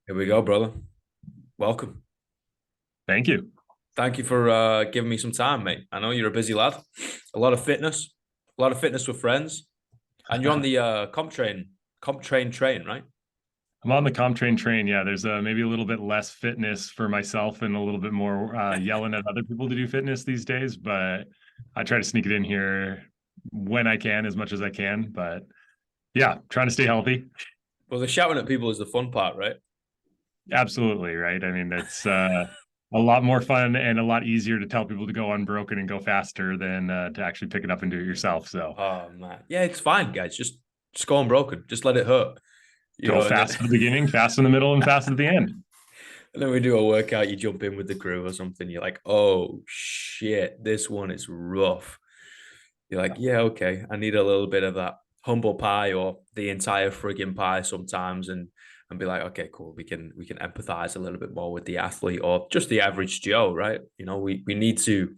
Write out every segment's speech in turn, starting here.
Here we go, brother. Welcome. Thank you. Thank you for giving me some time, mate. I know you're a busy lad. A lot of fitness with friends, and you're on the comp train, right? I'm on the train. Yeah, there's maybe a little bit less fitness for myself and a little bit more yelling at other people to do fitness these days, but I try to sneak it in here when I can, as much as I can. But yeah, trying to stay healthy. Well, the shouting at people is the fun part, right? Absolutely, right? I mean, it's a lot more fun and a lot easier to tell people to go unbroken and go faster than to actually pick it up and do it yourself. So Oh man, yeah, it's fine, guys. Just go unbroken. Just let it hurt, go and then fast at the beginning, fast in the middle, and fast at the end. and then we do a workout. You jump in with the crew or something. You're like, oh shit, this one is rough. You're like, yeah, okay. I need a little bit of that humble pie or the entire frigging pie sometimes, and be like, okay, cool. We can empathize a little bit more with the athlete or just the average Joe, right? We need to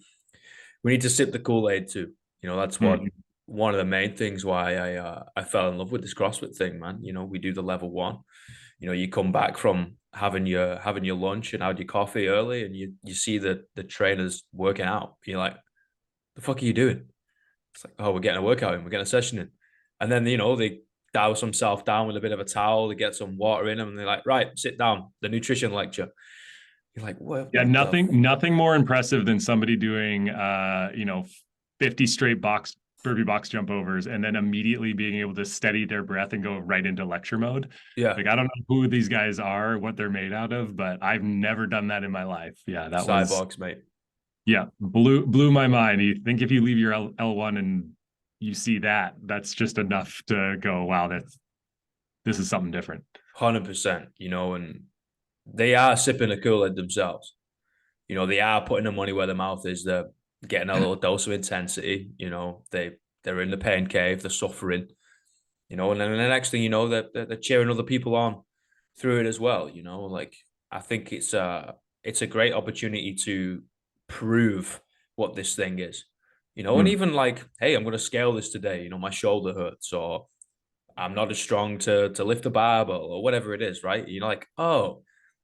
sip the Kool-Aid too. That's what Mhm. one of the main things why I fell in love with this CrossFit thing, man. We do the level one. You come back from having your lunch and had your coffee early, and you see the trainers working out. You're like, the fuck are you doing? It's like, oh, we're getting a workout in, we're getting a session in. And then, they douse themselves down with a bit of a towel, they get some water in them, and they're like, right, sit down, the nutrition lecture. You're like, Yeah, what the nothing more impressive than somebody doing 50 straight burpee box jump overs and then immediately being able to steady their breath and go right into lecture mode. yeah, Like I don't know who these guys are, what they're made out of, but I've never done that in my life. Yeah, that was cyborgs, mate. yeah, blew my mind. You think if you leave your L1 and you see that, that's just enough to go, wow, this is something different. 100%, and they are sipping the Kool-Aid themselves. They are putting the money where their mouth is. They're getting a little dose of intensity. They're in the pain cave, they're suffering, and then the next thing you know, they're cheering other people on through it as well. Like, I think it's a great opportunity to prove what this thing is. And Mm, even like, hey, I'm going to scale this today. My shoulder hurts, or I'm not as strong to lift a barbell, or whatever it is, right? Like, oh,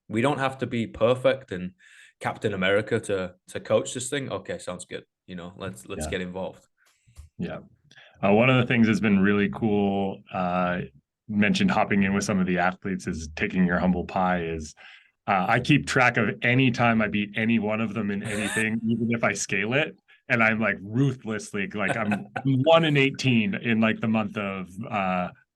we don't have to be perfect and Captain America to coach this thing. Okay, sounds good. Let's yeah, get involved. yeah. One of the things that's been really cool, mentioned hopping in with some of the athletes is taking your humble pie is I keep track of any time I beat any one of them in anything, even if I scale it. And I'm like ruthlessly like I'm 1 in 18 in like the month of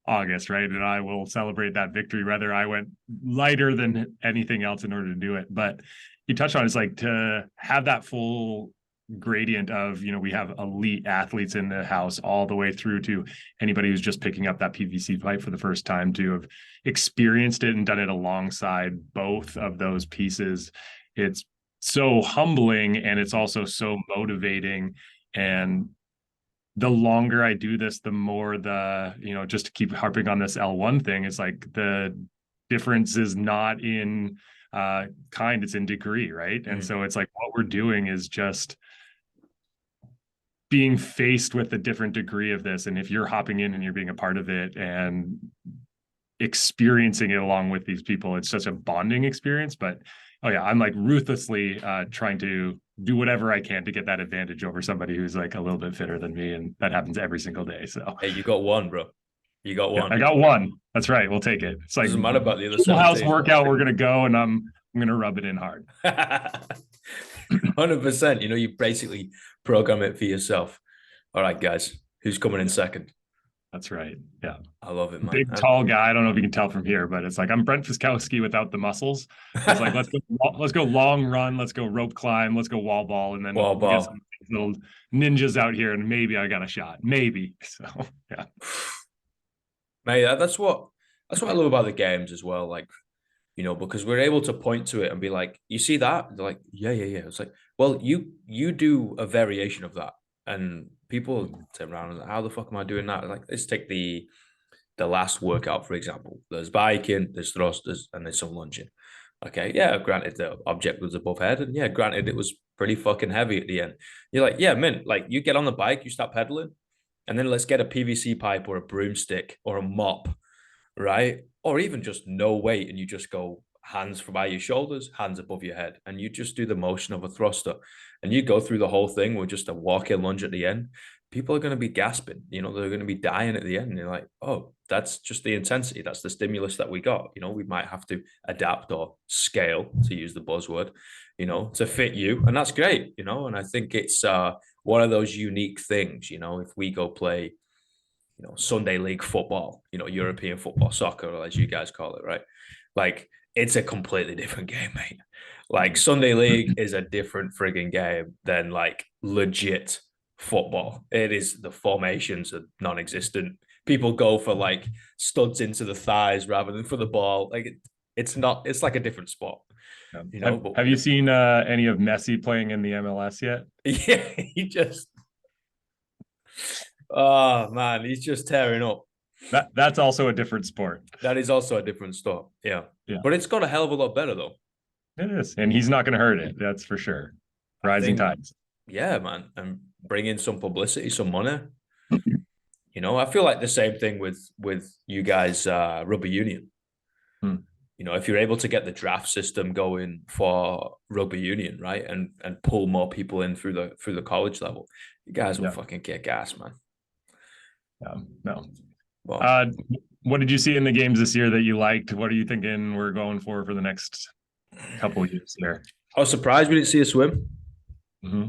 August, right? And I will celebrate that victory, whether I went lighter than anything else in order to do it. But you touched on it's like to have that full gradient of we have elite athletes in the house all the way through to anybody who's just picking up that PVC pipe for the first time to have experienced it and done it alongside both of those pieces. It's so humbling and it's also so motivating. And the longer I do this, the more just to keep harping on this L1 thing, it's like the difference is not in kind, it's in degree, right? And Mm. so it's like what we're doing is just being faced with a different degree of this. And if you're hopping in and you're being a part of it and experiencing it along with these people, it's such a bonding experience. But oh yeah, I'm like ruthlessly trying to do whatever I can to get that advantage over somebody who's like a little bit fitter than me, and that happens every single day. So Hey, you got one, bro. You got yeah, I one. got one. That's right. We'll take it. It's like Doesn't matter about the other full house 17. workout. We're gonna go, and I'm gonna rub it in hard. 100%. You basically program it for yourself. All right, guys, who's coming in Yeah, second? that's right. Yeah. I love it, man. Big tall guy. I don't know if you can tell from here, but it's like I'm Brent Fiskowski without the muscles. It's like let's go long run, let's go rope climb, let's go wall ball, and then Wall we'll get ball. some little ninjas out here, and maybe I got a shot, maybe. So yeah, Mate, that's what I love about the games as well. Like, because we're able to point to it and be like, you see that? They're like, yeah, yeah, yeah. It's like, well, you do a variation of that. And people turn around and like, how the fuck am I doing that? Like, let's take the last workout, for example. There's biking, there's thrusters, and there's some lunging. Okay, yeah, granted the object was above head, and yeah, granted it was pretty fucking heavy at the end. You're like, yeah, man, like you get on the bike, you start pedaling, and then let's get a PVC pipe or a broomstick or a mop, right? Or even just no weight, and you just go hands by your shoulders, hands above your head, and you just do the motion of a thruster, and you go through the whole thing with just a walk-in lunge at the end. People are going to be gasping, they're going to be dying at the end. And you're like, oh, that's just the intensity. That's the stimulus that we got. We might have to adapt or scale, to use the buzzword, to fit you. And that's great, and I think it's one of those unique things, if we go play, Sunday league football, European football, soccer, as you guys call it, right? Like, it's a completely different game, mate. Like, Sunday league is a different frigging game than like legit football. It is, the formations are non-existent. People go for like studs into the thighs rather than for the ball. Like, it's not. It's like a different sport, But Have you seen any of Messi playing in the MLS yet? yeah, he just. Oh man, he's just tearing up. That's also a different sport. That is also a different sport. Yeah. Yeah. But it's got a hell of a lot better though. It is. And he's not going to hurt it. That's for sure. Rising tides. Yeah, man. And bring in some publicity, some money. I feel like the same thing with you guys, rugby union. If you're able to get the draft system going for rugby union, right, and pull more people in through the college level, you guys will fucking kick ass, man. No. Well, what did you see in the games this year that you liked? What are you thinking we're going for the next couple of years there? I was surprised we didn't see a swim. Mm-hmm.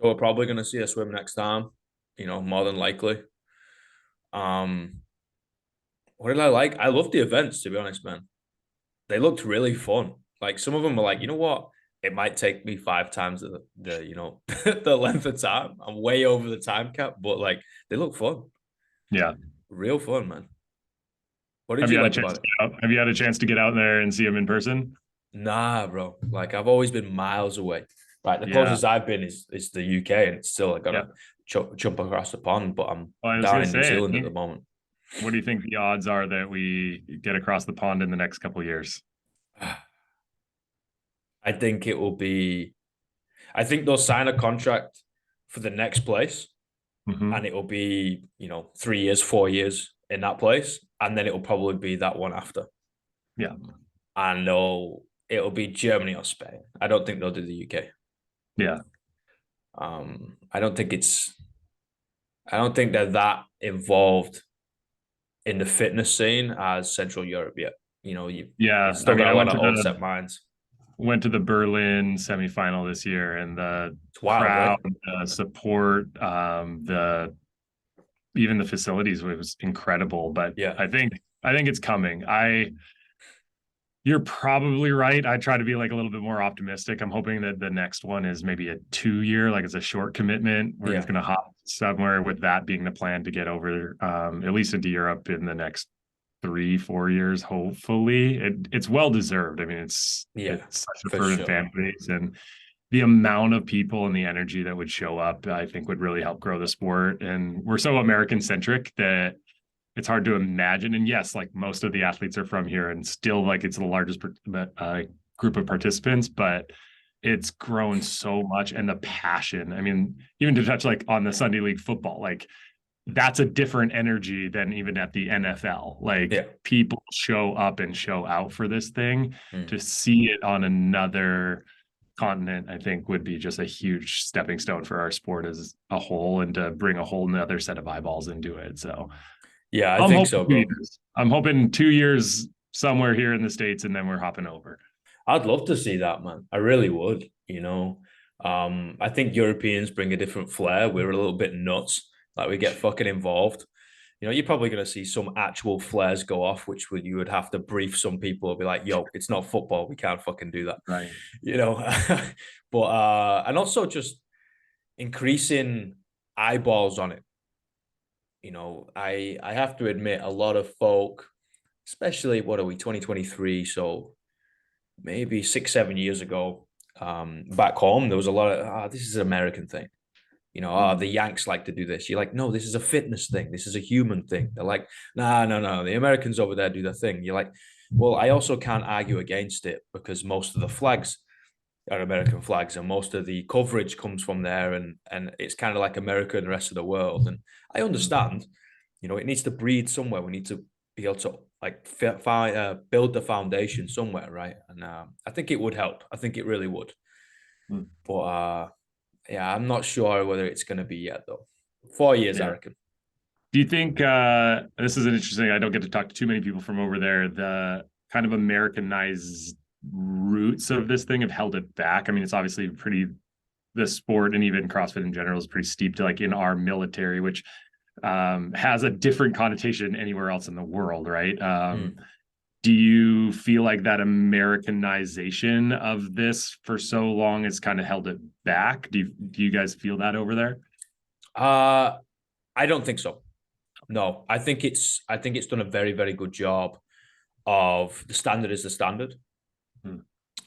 So we're probably going to see a swim next time, more than likely. What did I like? I loved the events, to be honest, man. They looked really fun. Like, some of them were like, you know what? It might take me 5 times the the length of time. I'm way over the time cap, but like, they look fun. Yeah. Real fun, man. What did you like about it? Have you had a chance to get out there and see them in person? Nah, bro. Like, I've always been miles away. Right, the closest I've been is the UK, and it's still gotta jump across the pond. But I'm down in New Zealand at the moment. What do you think the odds are that we get across the pond in the next couple of years? I think it will be. I think they'll sign a contract for the next place, and it will be 3 years, 4 years in that place, and then it will probably be that one after. Yeah, and it'll be Germany or Spain. I don't think they'll do the UK. Yeah. I don't think they're that involved in the fitness scene as Central Europe yet. Still got a lot of old set minds. Went to the Berlin semifinal this year, and the crowd, right? The support, even the facilities was incredible. But I think it's coming. You're probably right. I try to be like a little bit more optimistic. I'm hoping that the next one is maybe a 2-year, like it's a short commitment. We're just going to hop somewhere, with that being the plan to get over at least into Europe in the next 3-4 years. Hopefully it's well deserved. I mean, it's such a fervent fan base, and the amount of people and the energy that would show up, I think, would really help grow the sport. And we're so American centric that it's hard to imagine. And yes, like, most of the athletes are from here, and still, like, it's the largest group of participants, but it's grown so much. And the passion, I mean, even to touch like on the Sunday league football, like, that's a different energy than even at the NFL. Like, people show up and show out for this thing. To see it on another continent, I think, would be just a huge stepping stone for our sport as a whole, and to bring a whole nother set of eyeballs into it. So yeah, I think so, bro. I'm hoping 2 years somewhere here in the States, and then we're hopping over. I'd love to see that, man. I really would. I think Europeans bring a different flair. We're a little bit nuts. Like, we get fucking involved. You're probably going to see some actual flares go off, which you would have to brief some people and be like, yo, it's not football. We can't fucking do that. Right. But and also just increasing eyeballs on it. I have to admit, a lot of folk, especially, what are we, 2023? So maybe 6-7 years ago, back home, there was a lot of, this is an American thing. The Yanks like to do this. You're like, no, this is a fitness thing. This is a human thing. They're like, no. The Americans over there do their thing. You're like, well, I also can't argue against it, because most of the flags are American flags, and most of the coverage comes from there, and it's kind of like America and the rest of the world. And I understand, it needs to breed somewhere. We need to be able to like build the foundation somewhere, right? And I think it would help. I think it really would. Mm. But yeah, I'm not sure whether it's going to be yet though. 4 years, I Yeah. reckon. Do you think this is an interesting? I don't get to talk to too many people from over there. The kind of Americanized roots of this thing have held it back. I mean, it's obviously pretty the sport and even CrossFit in general is pretty steeped like in our military, which has a different connotation anywhere else in the world, right? Mm. Do you feel like that Americanization of this for so long has kind of held it back? Do you guys feel that over there? Uh, I don't think so. No, I think it's done a very, very good job of the standard is the standard. Hmm.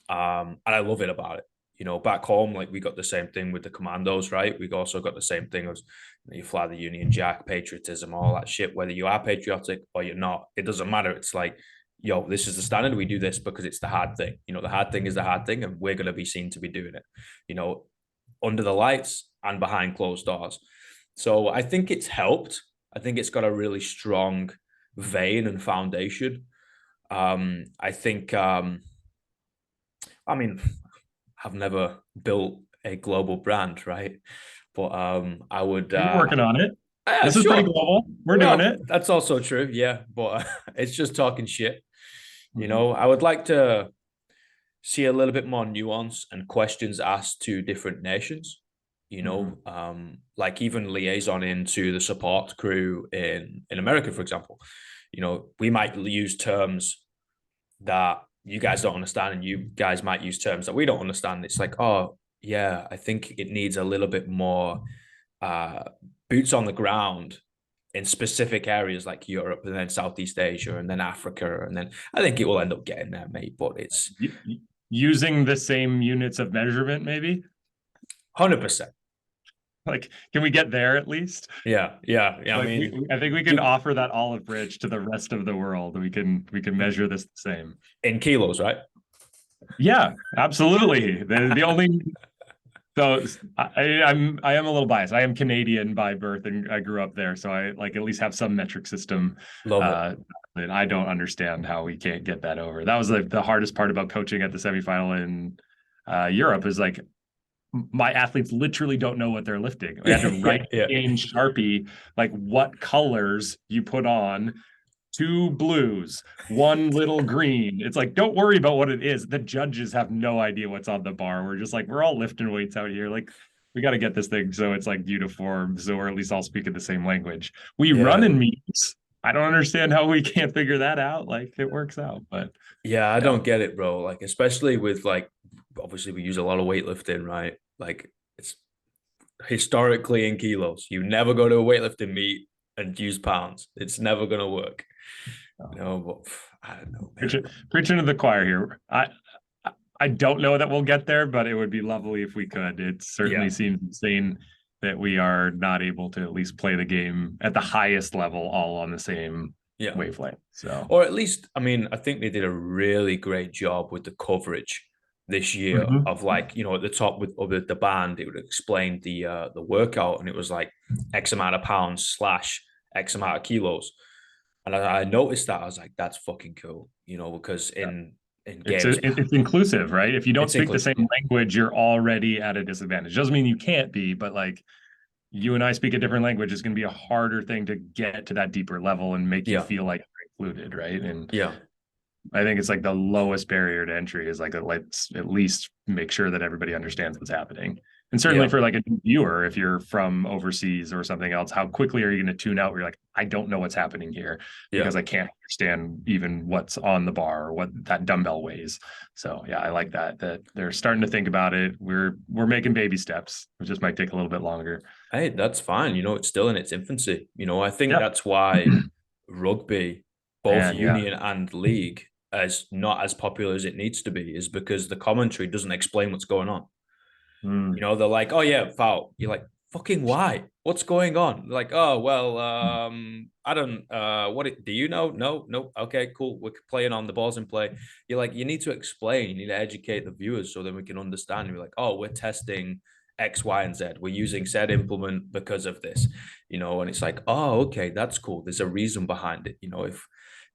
And I love it about it. You know, back home, like we got the same thing with the commandos, right? We also got the same thing as you fly the Union Jack, patriotism, all that shit. Whether you are patriotic or you're not, it doesn't matter. It's like, yo, this is the standard. We do this because it's the hard thing. You know, the hard thing is the hard thing, and we're going to be seen to be doing it. You know, under the lights and behind closed doors. So I think it's helped. I think it's got a really strong vein and foundation. I think I mean, I've never built a global brand, right? But I would You're working on it. This is pretty sure. global. We're doing Well, it. that's also true, yeah. But it's just talking shit. You Mhm. know, I would like to see a little bit more nuance and questions asked to different nations. You know, Mhm. like even liaison into the support crew in America, for example. You know, we might use terms that you guys don't understand, and you guys might use terms that we don't understand. It's like, oh yeah, I think it needs a little bit more uh, boots on the ground in specific areas like Europe and then Southeast Asia and then Africa, and then I think it will end up getting there, mate. But it's Using the same units of measurement, maybe? 100%. Like, can we get there at least? Yeah, yeah, yeah. I Like mean, I think we can you offer that olive bridge to the rest of the world. We can measure this the same. in kilos, right? Yeah, absolutely. The only so I am a little biased. I am Canadian by birth and I grew up there, so I like at least have some metric system. Love it. Uh, and I don't understand how we can't get that over. That was like the hardest part about coaching at the semifinal in Europe is like my athletes literally don't know what they're lifting. We had Yeah, to yeah, write yeah, in Sharpie like what colors you put on two blues, one little green. It's like, don't worry about what it is. The judges have no idea what's on the bar. We're just like, we're all lifting weights out here. Like, we got to get this thing so it's like uniform, so we're at least all speaking the same language. We run yeah. in meets. I don't understand how we can't figure that out. Like, it works out, but Yeah, I yeah. don't get it, bro. Like, especially with like, obviously we use a lot of weightlifting, right? Like, it's historically in kilos. You never go to a weightlifting meet and use pounds. It's never gonna work. You know, but I don't know, man. Preaching to the choir here. I don't know that we'll get there, but it would be lovely if we could. It certainly Yeah, seems insane that we are not able to at least play the game at the highest level all on the same yeah. wavelength. So, Or at least, I mean, I think they did a really great job with the coverage this year mhm. of like, you know, at the top with the band, it would explain the workout, and it was like X amount of pounds slash X amount of kilos. And I noticed that I was like, that's fucking cool, you know, because Yeah. in It's games, it's inclusive, right? If you don't it's speak the inclusive. same language, you're already at a disadvantage. Doesn't mean you can't be, but like you and I speak a different language, it's going to be a harder thing to get to that deeper level and make you Yeah, feel like you're included, right? And yeah, I think it's like the lowest barrier to entry is like let's at least make sure that everybody understands what's happening. And certainly yeah, for like a viewer, if you're from overseas or something else, how quickly are you going to tune out where you're like, I don't know what's happening here yeah. because I can't understand even what's on the bar or what that dumbbell weighs. So yeah, I like that they're starting to think about it. We're making baby steps. It just might take a little bit longer. Hey, that's fine. You know, it's still in its infancy. You know, I think Yeah. that's why rugby, both And yeah. union and league, is not as popular as it needs to be, is because the commentary doesn't explain what's going on. You Mm. know, they're like, "Oh yeah, foul." You're like, "Fucking why? What's going on?" Like, "Oh well, I don't. Do you know? No, no. Okay, cool. We're playing on the balls in play." You're like, you need to explain. You need to educate the viewers so then we can understand. And you're like, "Oh, we're testing X, Y, and Z. We're using said implement because of this." You know, and it's like, "Oh, okay, that's cool. There's a reason behind it." You know, if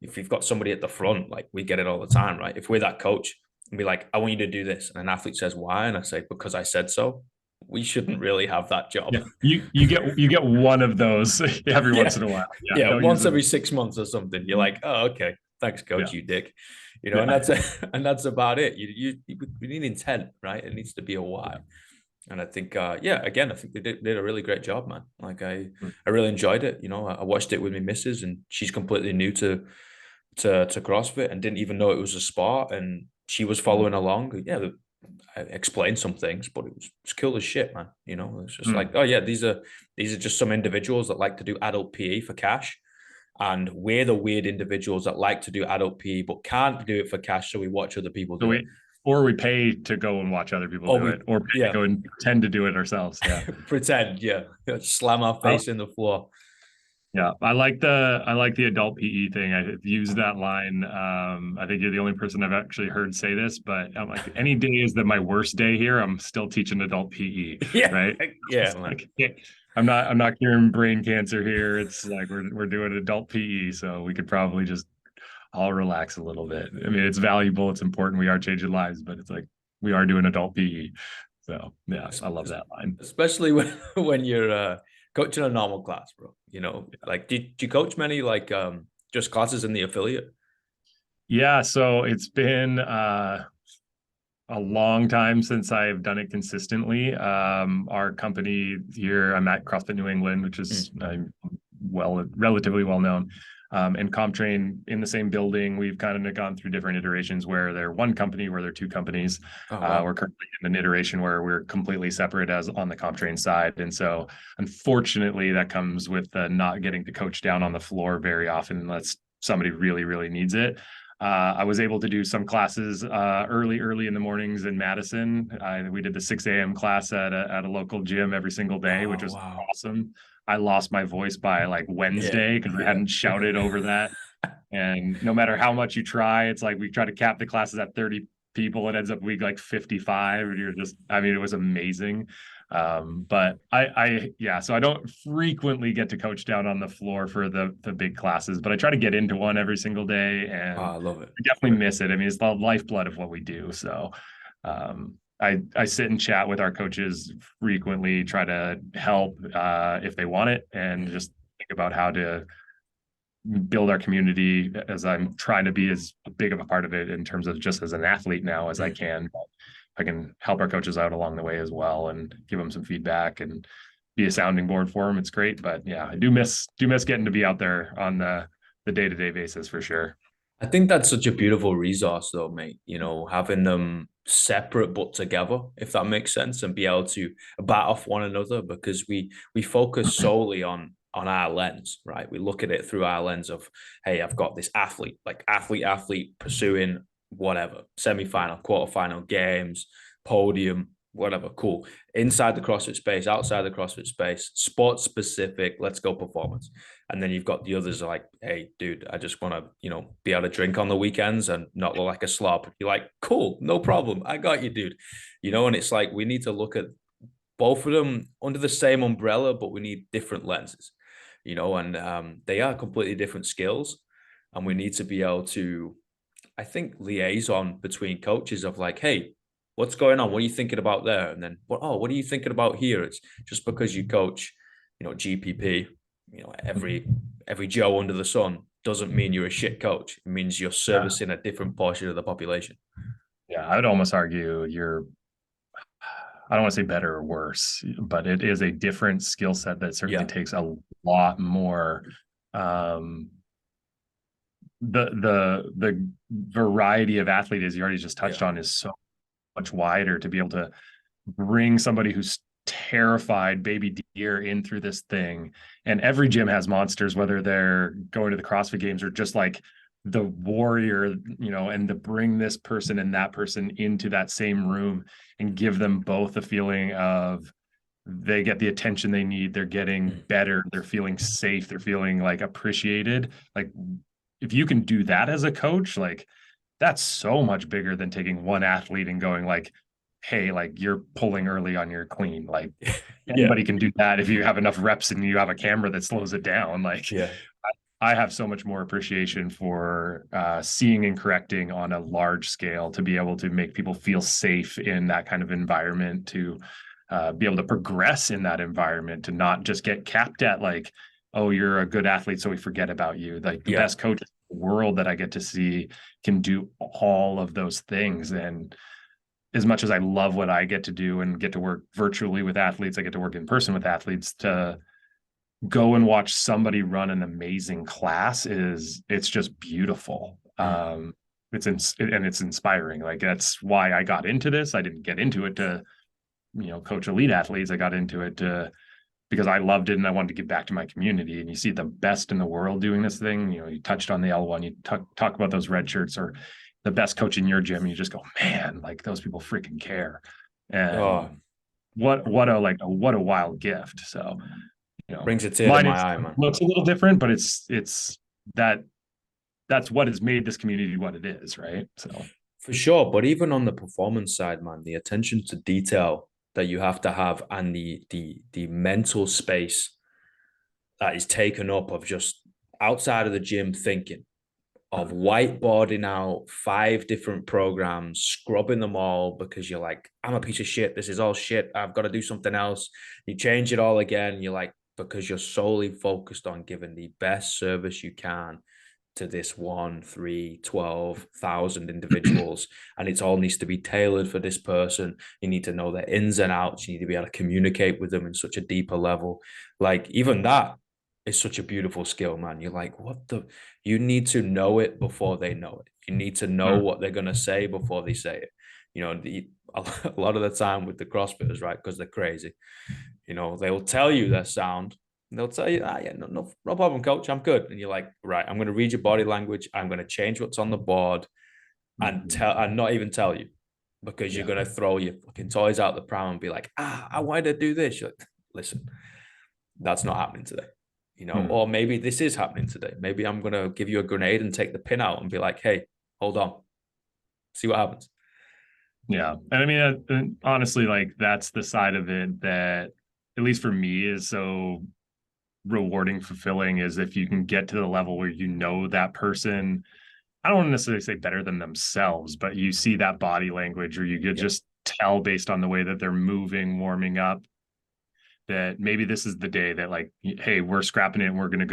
if you've got somebody at the front, like we get it all the time, right? If we're that coach and be like, I want you to do this, and an athlete says why, and I say because I said so, we shouldn't really have that job. Yeah, you get one of those every once Yeah, in a while. Yeah, yeah, don't use once them. every 6 months or something. You're like, oh, okay, thanks, Yeah, coach, you dick, and yeah. that's about it. You need intent, right? It needs to be a why. And I think, yeah, again, I think they did a really great job, man. Like I really enjoyed it. I watched it with my missus, and she's completely new to CrossFit and didn't even know it was a sport, and she was following along. Yeah, I explained some things, but it's cool as shit, man. It's just like, Mm. oh yeah, these are just some individuals that like to do adult PE for cash, and we're the weird individuals that like to do adult PE but can't do it for cash, so we watch other people So do it. we pay to go and watch other people Or do we, it, or pay to yeah, go and pretend to do it ourselves. Yeah. pretend, yeah, slam our I, face in the floor. Yeah, I like the adult PE thing. I've used that line. I think you're the only person I've actually heard say this, but I'm like, any day is my worst day here. I'm still teaching adult PE, Yeah, right? yeah, It's man. like, yeah, I'm not curing brain cancer here. It's like we're doing adult PE, so we could probably just all relax a little bit. I mean, it's valuable, it's important. We are changing lives, but it's like we are doing adult PE. So yeah, I love that line. Especially when you're coaching a normal class, bro. Like did you coach many like just classes in the affiliate? Yeah, so it's been a long time since I've done it consistently. Our company here, I'm at CrossFit New England, which is Mm. relatively well known. And CompTrain in the same building, we've kind of gone through different iterations where they're one company, where they're two companies. Oh wow. We're currently in an iteration where we're completely separate as on the CompTrain side. And so unfortunately, that comes with not getting to coach down on the floor very often unless somebody really, really needs it. I was able to do some classes early in the mornings in Madison. We did the 6 a.m. class at a local gym every single day, which Oh was wow. awesome. I lost my voice by like Yeah. Wednesday because I Yeah. hadn't shouted over that. And no matter how much you try, it's like we try to cap the classes at 30 people. It ends up week like 55. And you're just, I mean, it was amazing. But yeah, so I don't frequently get to coach down on the floor for the big classes, but I try to get into one every single day, Oh, and I love it. I definitely miss it. I mean, it's the lifeblood of what we do. So I sit and chat with our coaches frequently, try to help if they want it, and just think about how to build our community as I'm trying to be as big of a part of it in terms of just as an athlete now as I Mm. can. I can help our coaches out along the way as well and give them some feedback and be a sounding board for them. It's great, but yeah, I do miss getting to be out there on the day-to-day basis for sure. I think that's such a beautiful resource, though, mate. Having them separate but together, if that makes sense, and be able to bat off one another, because we focus solely on our lens, right? We look at it through our lens of, hey, I've got this athlete, like athlete pursuing whatever, semi-final, quarterfinal games, podium, whatever, cool. Inside the CrossFit space, outside the CrossFit space, sports specific, let's go performance. And then you've got the others like, hey, dude, I just want to, be able to drink on the weekends and not look like a slob. You're like, cool, no problem. I got you, dude. And it's like we need to look at both of them under the same umbrella, but we need different lenses, and they are completely different skills. And we need to be able to, I think, liaison between coaches of like, hey, what's going on? What are you thinking about there? And then, what are you thinking about here? It's just because you coach, GPP, every Joe under the sun doesn't mean you're a shit coach. It means you're Yeah. servicing a different portion of the population. Yeah, I would almost argue I don't want to say better or worse, but it is a different skill set that certainly Yeah, takes a lot more. Um, the variety of athlete, as you already just touched yeah, on, is so much wider to be able to bring somebody who's terrified baby deer in through this thing. And every gym has monsters, whether they're going to the CrossFit games or just like the warrior, and to bring this person and that person into that same room and give them both a feeling of they get the attention they need, they're getting mm. better, they're feeling safe, they're feeling like appreciated. Like if you can do that as a coach, like that's so much bigger than taking one athlete and going like, hey, like you're pulling early on your clean. Like Yeah, anybody can do that if you have enough reps and you have a camera that slows it down. Like yeah. I have so much more appreciation for seeing and correcting on a large scale, to be able to make people feel safe in that kind of environment, to be able to progress in that environment, to not just get capped at like, oh, you're a good athlete, so we forget about you. Like the Yeah. best coach in the world that I get to see can do all of those things. And as much as I love what I get to do and get to work virtually with athletes, I get to work in person with athletes. To go and watch somebody run an amazing class it's just beautiful. Mm. And it's inspiring. Like that's why I got into this. I didn't get into it to, coach elite athletes. I got into it because I loved it and I wanted to give back to my community. And you see the best in the world doing this thing. You touched on the L1, you talk about those red shirts or the best coach in your gym, and you just go, man, like those people freaking care. Oh, And what a wild gift. So, brings a tear to mine my is eye, man. looks a little different, but it's that that's what has made this community what it is, right? So For sure. But even on the performance side, man, the attention to detail that you have to have, and the mental space that is taken up of just outside of the gym thinking, of whiteboarding out 5 different programs, scrubbing them all because you're like, I'm a piece of shit. This is all shit. I've got to do something else. You change it all again. You're like, because you're solely focused on giving the best service you can to this 12,000 individuals. And it all needs to be tailored for this person. You need to know their ins and outs. You need to be able to communicate with them in such a deeper level. Like, even that is such a beautiful skill, man. You're like, what the? You need to know it before they know it. You need to know what they're going to say before they say it. A lot of the time with the CrossFitters, right? Because they're crazy. They'll tell you they're sound. They'll tell you, yeah, no problem, coach. I'm good. And you're like, right, I'm going to read your body language. I'm going to change what's on the board and not even tell you, because you're yeah. going to throw your fucking toys out the pram and be like, I wanted to do this. You're like, listen, that's not happening today. Or maybe this is happening today. Maybe I'm going to give you a grenade and take the pin out and be like, hey, hold on, see what happens. Yeah. And I mean, honestly, like that's the side of it that, at least for me, is so rewarding, fulfilling, is if you can get to the level where that person, I don't want to necessarily say better than themselves, but you see that body language, or you could Yep. just tell based on the way that they're moving, warming up, that maybe this is the day that, like, hey, we're scrapping it and we're going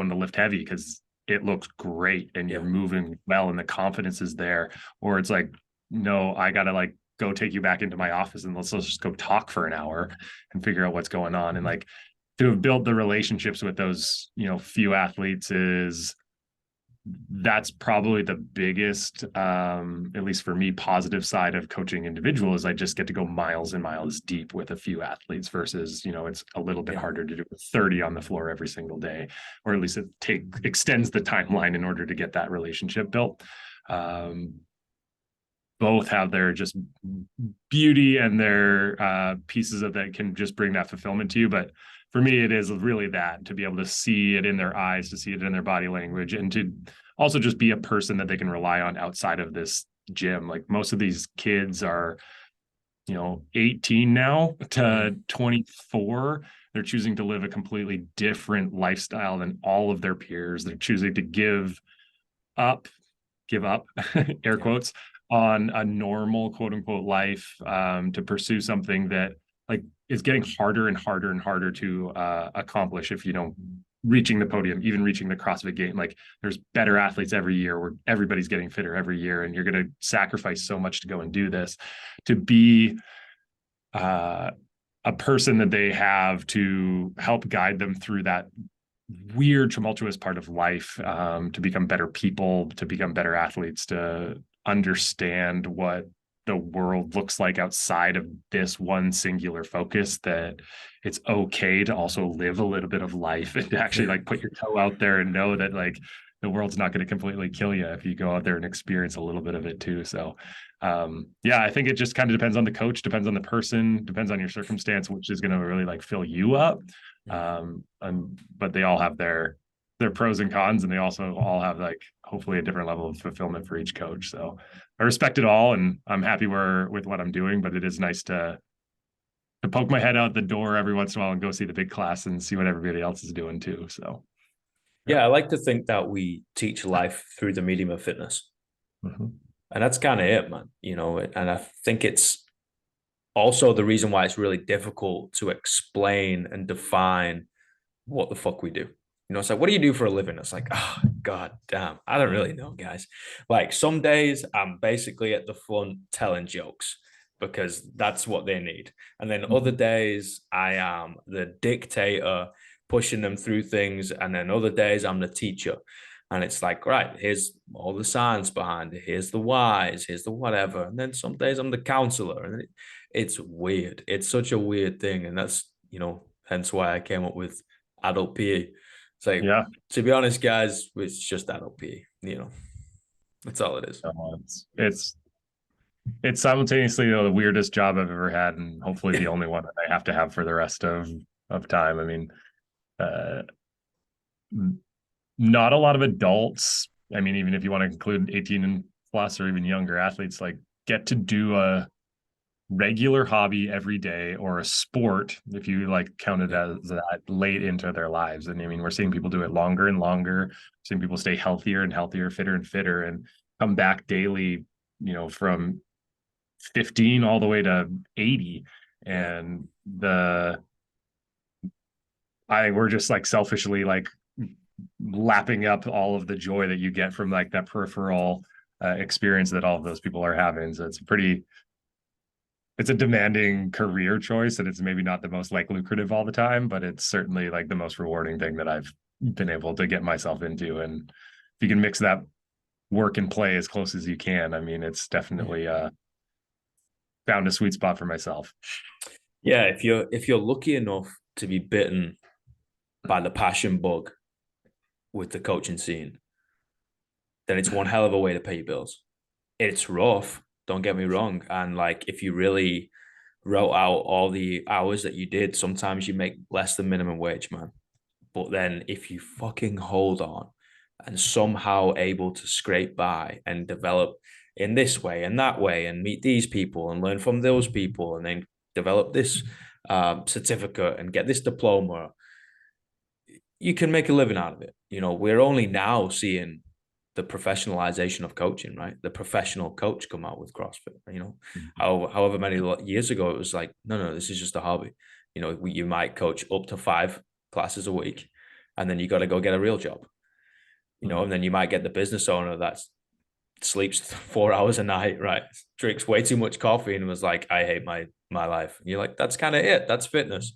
to lift heavy because it looks great and you're Yep. moving well and the confidence is there. Or it's like, no, I gotta like go take you back into my office and let's just go talk for an hour and figure out what's going on. And like, to have built the relationships with those, few athletes, that's probably the biggest, at least for me, positive side of coaching individuals. I just get to go miles and miles deep with a few athletes versus, it's a little bit Yeah. harder to do with 30 on the floor every single day, or at least it extends the timeline in order to get that relationship built. Both have their just beauty and their pieces of that can just bring that fulfillment to you. But for me, it is really that, to be able to see it in their eyes, to see it in their body language, and to also just be a person that they can rely on outside of this gym. Like most of these kids are, 18 now to 24. They're choosing to live a completely different lifestyle than all of their peers. They're choosing to give up, air quotes, on a normal quote unquote life, to pursue something that like is getting harder and harder and harder to accomplish if you don't reaching the podium, even reaching the CrossFit game. Like there's better athletes every year where everybody's getting fitter every year, and you're going to sacrifice so much to go and do this, to be a person that they have to help guide them through that weird, tumultuous part of life, to become better people, to become better athletes, to understand what the world looks like outside of this one singular focus, that it's okay to also live a little bit of life and to actually like put your toe out there and know that like the world's not going to completely kill you if you go out there and experience a little bit of it too. So yeah, I think it just kind of depends on the coach, depends on the person, depends on your circumstance, which is going to really like fill you up. But they all have their pros and cons, and they also all have like hopefully a different level of fulfillment for each coach. So I respect it all, and I'm happy with what I'm doing, but it is nice to poke my head out the door every once in a while and go see the big class and see what everybody else is doing too. So Yeah, I like to think that we teach life through the medium of fitness. Mhm. And that's kind of it, man. And I think it's also the reason why it's really difficult to explain and define what the fuck we do. It's like, what do you do for a living? It's like, oh, God damn, I don't really know, guys. Like, some days I'm basically at the front telling jokes because that's what they need. And then other days I am the dictator pushing them through things. And then other days I'm the teacher. And it's like, right, here's all the science behind it. Here's the whys, here's the whatever. And then some days I'm the counselor. And it's weird. It's such a weird thing. And that's, hence why I came up with adult PE. It's like, Yeah. to be honest, guys, it's just adult PE. That's all it is. It's simultaneously the weirdest job I've ever had, and hopefully the only one that I have to have for the rest of time. I mean, uh, not a lot of adults. I mean, even if you want to include 18 and plus or even younger athletes, like get to do a regular hobby every day or a sport, if you like count it as that, late into their lives. And I mean, we're seeing people do it longer and longer, seeing people stay healthier and healthier, fitter and fitter, and come back daily, from 15 all the way to 80. Yeah. And we're just like selfishly like lapping up all of the joy that you get from like that peripheral experience that all of those people are having. So it's a demanding career choice, and it's maybe not the most like lucrative all the time, but it's certainly like the most rewarding thing that I've been able to get myself into. And if you can mix that work and play as close as you can, I mean, it's definitely found a sweet spot for myself. Yeah, if you're lucky enough to be bitten by the passion bug with the coaching scene, then it's one hell of a way to pay your bills. It's rough, don't get me wrong. And like, if you really wrote out all the hours that you did, sometimes you make less than minimum wage, man. But then if you fucking hold on and somehow able to scrape by and develop in this way and that way and meet these people and learn from those people and then develop this certificate and get this diploma, you can make a living out of it. We're only now seeing the professionalization of coaching, right? The professional coach come out with CrossFit. However many years ago, it was like, no, this is just a hobby. You might coach up to 5 classes a week, and then you got to go get a real job. And then you might get the business owner that sleeps 4 hours a night, right? Drinks way too much coffee and was like, I hate my life. And you're like, that's kind of it. That's fitness.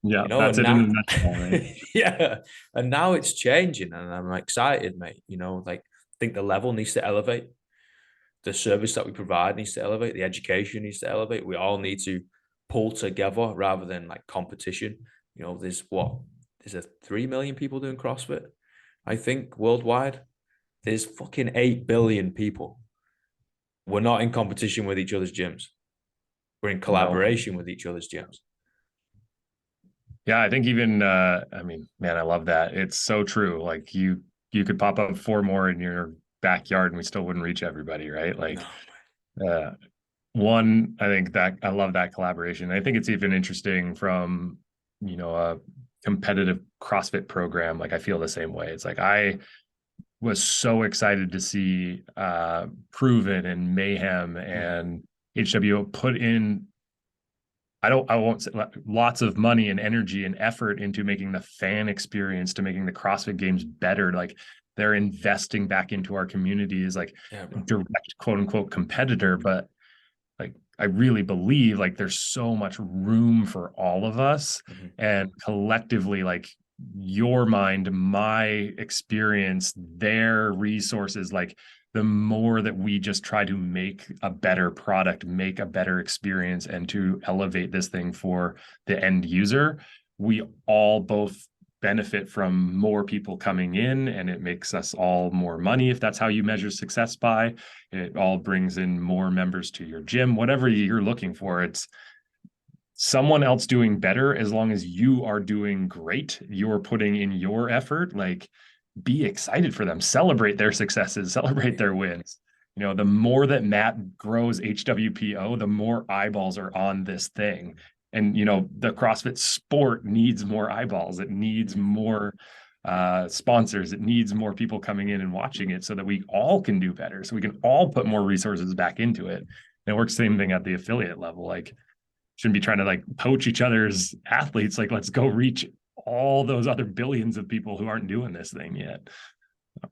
Yeah, And that's it in a now, nutshell, right? yeah, and now it's changing, and I'm excited, mate. Like, I think the level needs to elevate, the service that we provide needs to elevate, the education needs to elevate. We all need to pull together rather than like competition. There's a 3 million people doing CrossFit, I think, worldwide. There's fucking 8 billion people. We're not in competition with each other's gyms. We're in No. collaboration with each other's gyms. Yeah, I think even I mean, man, I love that. It's so true. Like you could pop up four more in your backyard and we still wouldn't reach everybody, right? No. Like uh one, I think that I love that collaboration. I think it's even interesting from, a competitive CrossFit program. Like I feel the same way. It's like I was so excited to see Proven and Mayhem and HWO put in I won't say lots of money and energy and effort into making the fan experience, to making the CrossFit games better. Like they're investing back into our community as like Yeah, a bro. direct quote unquote competitor. But like I really believe like there's so much room for all of us, and collectively, like your mind, my experience, their resources, like the more that we just try to make a better product, make a better experience, and to elevate this thing for the end user, we all both benefit from more people coming in, and it makes us all more money if that's how you measure success by. It all brings in more members to your gym, whatever you're looking for. It's someone else doing better. As long as you are doing great, you're putting in your effort, like be excited for them, celebrate their successes, celebrate their wins. The more that Matt grows HWPO, the more eyeballs are on this thing. And the CrossFit sport needs more eyeballs. It needs more sponsors. It needs more people coming in and watching it so that we all can do better. So we can all put more resources back into it. And it works the same thing at the affiliate level. Like, shouldn't be trying to like poach each other's athletes. Like, let's go reach all those other billions of people who aren't doing this thing yet.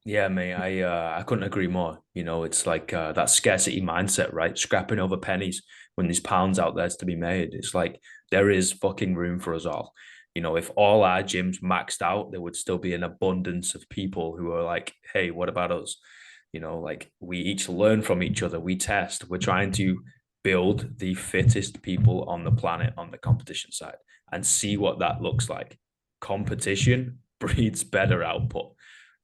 Yeah, mate, I couldn't agree more. It's like that scarcity mindset, right? Scrapping over pennies when there's pounds out there to be made. It's like there is fucking room for us all. If all our gyms maxed out, there would still be an abundance of people who are like, hey, what about us? Like we each learn from each other. We test. We're trying to build the fittest people on the planet on the competition side and see what that looks like. Competition breeds better output,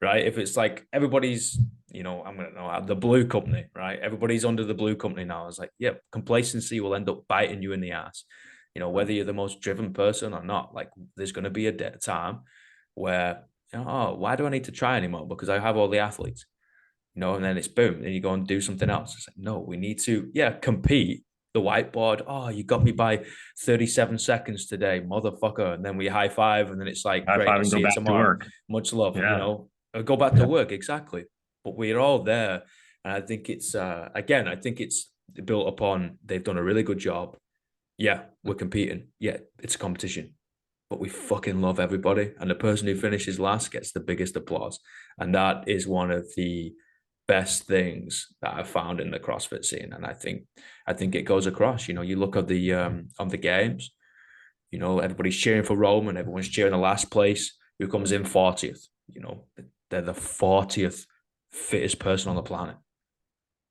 right? If it's like everybody's, I'm gonna know the blue company, right? Everybody's under the blue company now. It's like, yeah, complacency will end up biting you in the ass. Whether you're the most driven person or not, like there's going to be a time where, oh, why do I need to try anymore? Because I have all the athletes, and then it's boom, then you go and do something else. It's like, no, we need to, yeah, compete. The whiteboard, oh, you got me by 37 seconds today, motherfucker. And then we high five, and then it's like, High great, five I'll and go see you back to tomorrow. work. Much love, Yeah. Go back to Yeah. work, exactly. But we're all there. And I think it's, again, I think it's built upon, they've done a really good job. Yeah, we're competing. Yeah, it's a competition, but we fucking love everybody. And the person who finishes last gets the biggest applause. And that is one of the best things that I've found in the CrossFit scene. And I think it goes across. You look at the on the games, everybody's cheering for Roman, everyone's cheering the last place who comes in 40th. They're the 40th fittest person on the planet.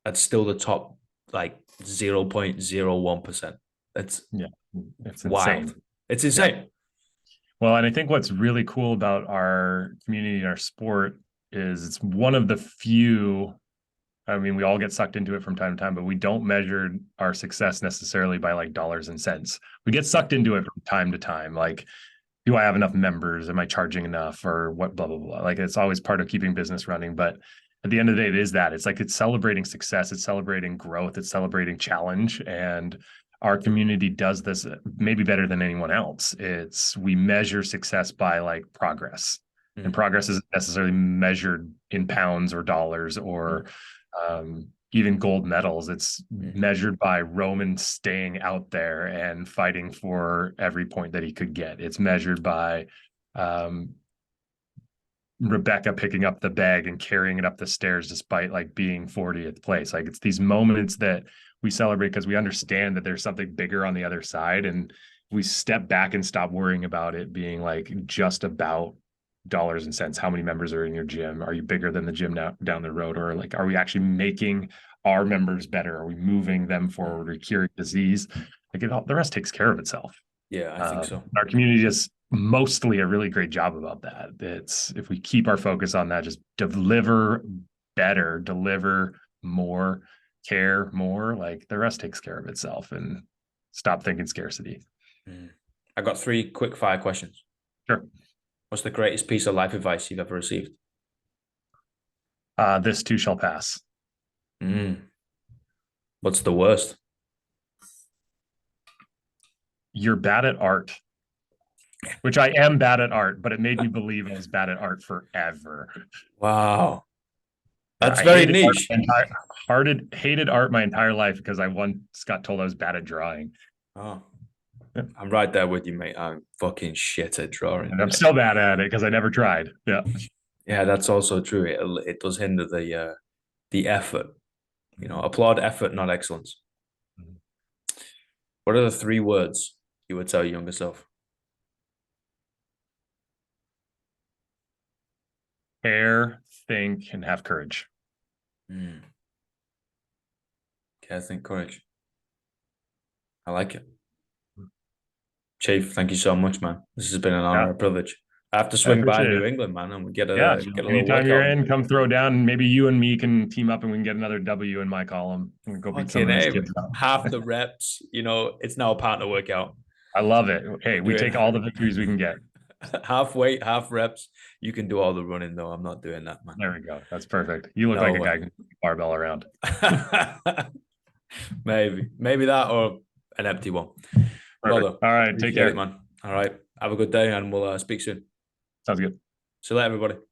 That's still the top like 0.01%. That's It's wild. insane. It's insane. Yeah. Well, and I think what's really cool about our community and our sport is it's one of the few. I mean, we all get sucked into it from time to time, but we don't measure our success necessarily by like dollars and cents. We get sucked into it from time to time. Like, do I have enough members? Am I charging enough? Or what, blah, blah, blah. Like, it's always part of keeping business running. But at the end of the day, it is that. It's like it's celebrating success, it's celebrating growth, it's celebrating challenge. And our community does this maybe better than anyone else. We measure success by like progress. And progress isn't necessarily measured in pounds or dollars or even gold medals. It's measured by Roman staying out there and fighting for every point that he could get. It's measured by Rebecca picking up the bag and carrying it up the stairs despite like being 40th place. Like, it's these moments that we celebrate because we understand that there's something bigger on the other side, and we step back and stop worrying about it being like just about dollars and cents. How many members are in your gym? Are you bigger than the gym now down the road? Or like, are we actually making our members better? Are we moving them forward or curing disease? Like, the rest takes care of itself. Yeah, I think so. Our community does mostly a really great job about that. It's, if we keep our focus on that, just deliver better, deliver more, care more, like the rest takes care of itself, and stop thinking scarcity. I got 3 quick fire questions. Sure. What's the greatest piece of life advice you've ever received? This too shall pass. What's the worst? You're bad at art. Which I am bad at art, but it made me believe I was bad at art forever. Wow. That's very niche. Hated art my entire life because I once got told I was bad at drawing. Oh, I'm right there with you, mate. I'm fucking shit at drawing. And I'm still bad at it because I never tried. Yeah. Yeah, that's also true. It does hinder the effort. Applaud effort, not excellence. What are the 3 words you would tell your younger self? Care, think, and have courage. Care, think, courage. I like it. Chief, thank you so much, man. This has been an honor, a privilege. I have to swing by New England, man, and we get a little anytime you're workout. in, come throw down. Maybe you and me can team up and we can get another W in my column and go beat some of these kids up. Half the reps, it's now a partner workout. I love it. Hey, we take all the victories we can get. Half weight, half reps. You can do all the running, though. I'm not doing that, man. There we go. That's perfect. You look like a guy who can barbell around. Maybe that or an empty one. All right, take care, man. All right, have a good day, and we'll speak soon. Sounds good. See you later, everybody.